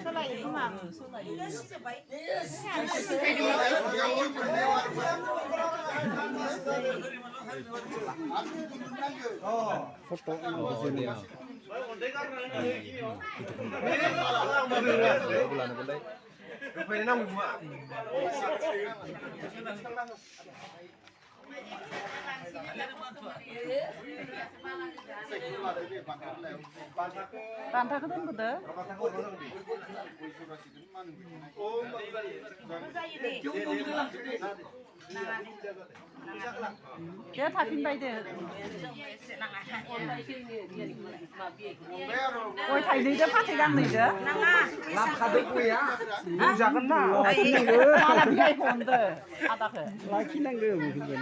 सोलायो खोमा foto ini Pantakan kan betul? Dia tapin bayi ôi thầy đi đó phát thì đang đi đó làm khá được quý á dạ con nào mà làm cái hồn đó à đó hả lại khi năng được một cái gì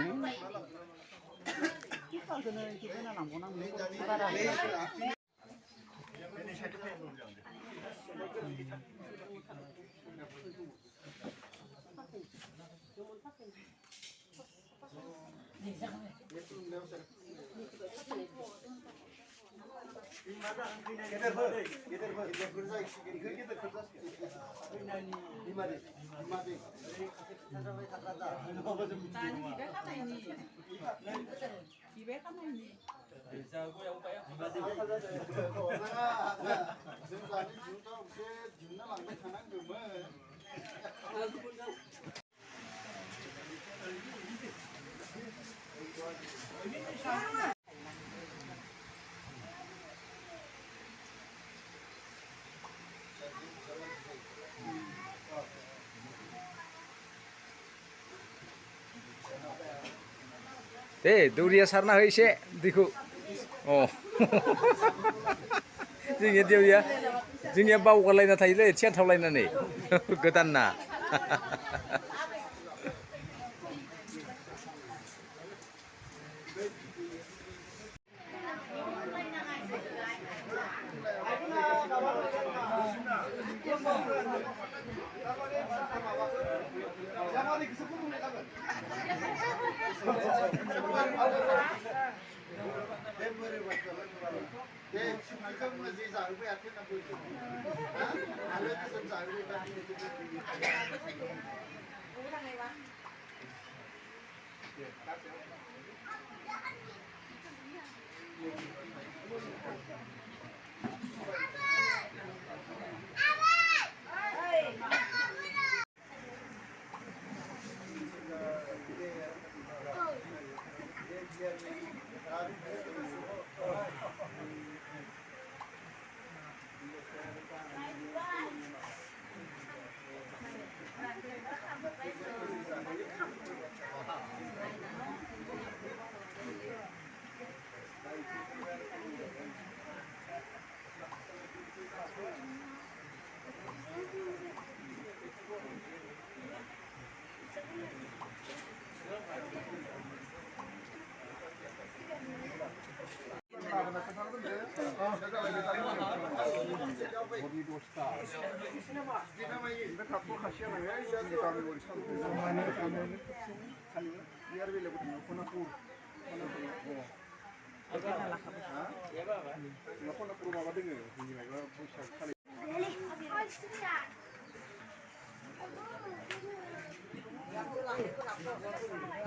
cái cái này cái này làm con năng ra ra Thế, Duria sarna hơi sẽ đi khu. Ồ. Gì nghe điều gì? Gì nghe bao cái này là thấy đấy, chết thâu này nè. Cái tan nà.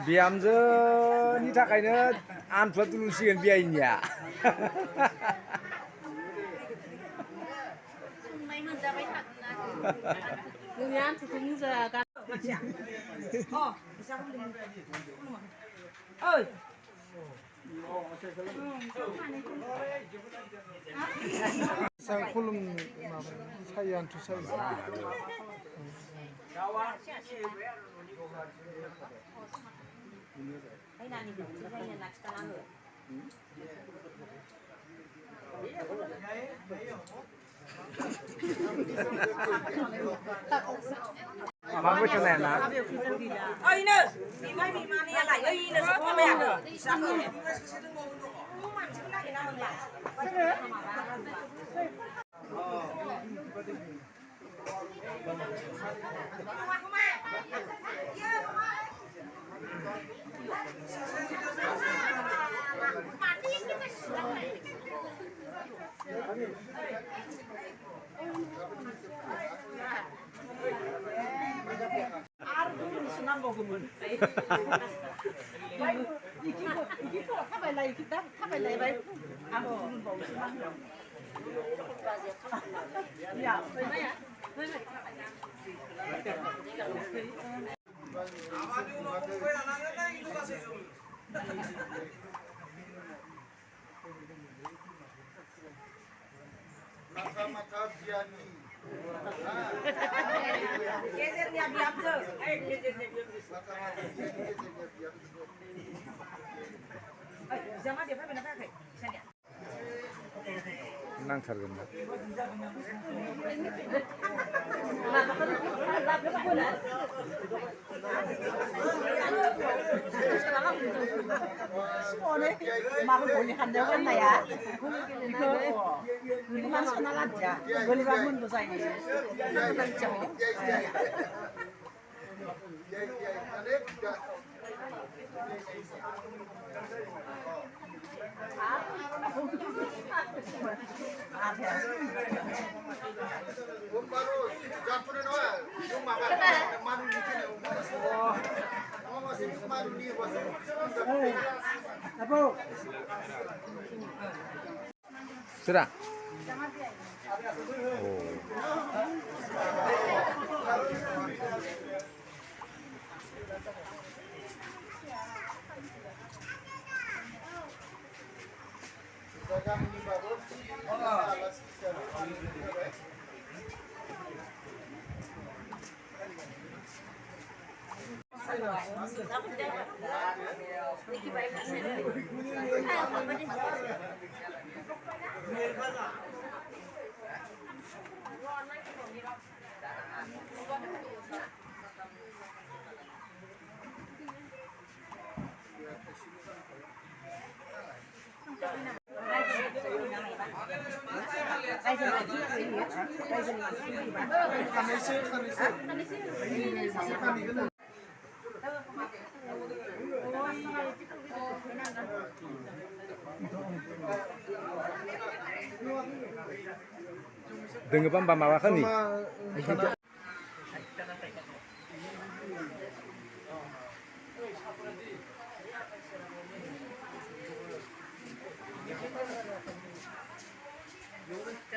Biamजोनि थाखायनो आनफ्रा दुलुसिगोन बियाइनिया Người ăn thì cũng giờ cả. Ơi. Sang kolom sayan tu say. Ay nani ko, sila yan next na lang. Mang cái này là Ơi nè, bị mai bị mani lại ơi nè, sao không mẹ được? Sao không? Không mà chúng ta thì nào mình lại. 아르도 순한 먹으면. 이기고 타발라이 기다 타발라이 바이 아무 먹을 수 없는. 야, 얼마야? Mata-mata biani. Gesernya biar je. Gesernya biar. Mata-mata biani. Jangan dia apa pakai? Sana. नांथारगोन ना 마블 보니 한다고 했나야? 이거만 손나갔자. 멀리가 문도 사이네. baru jampuran awal yung makan manu dikene oh masih manu di masih Apa? sudah oh dagang di baru Dengan apa makan nih? yung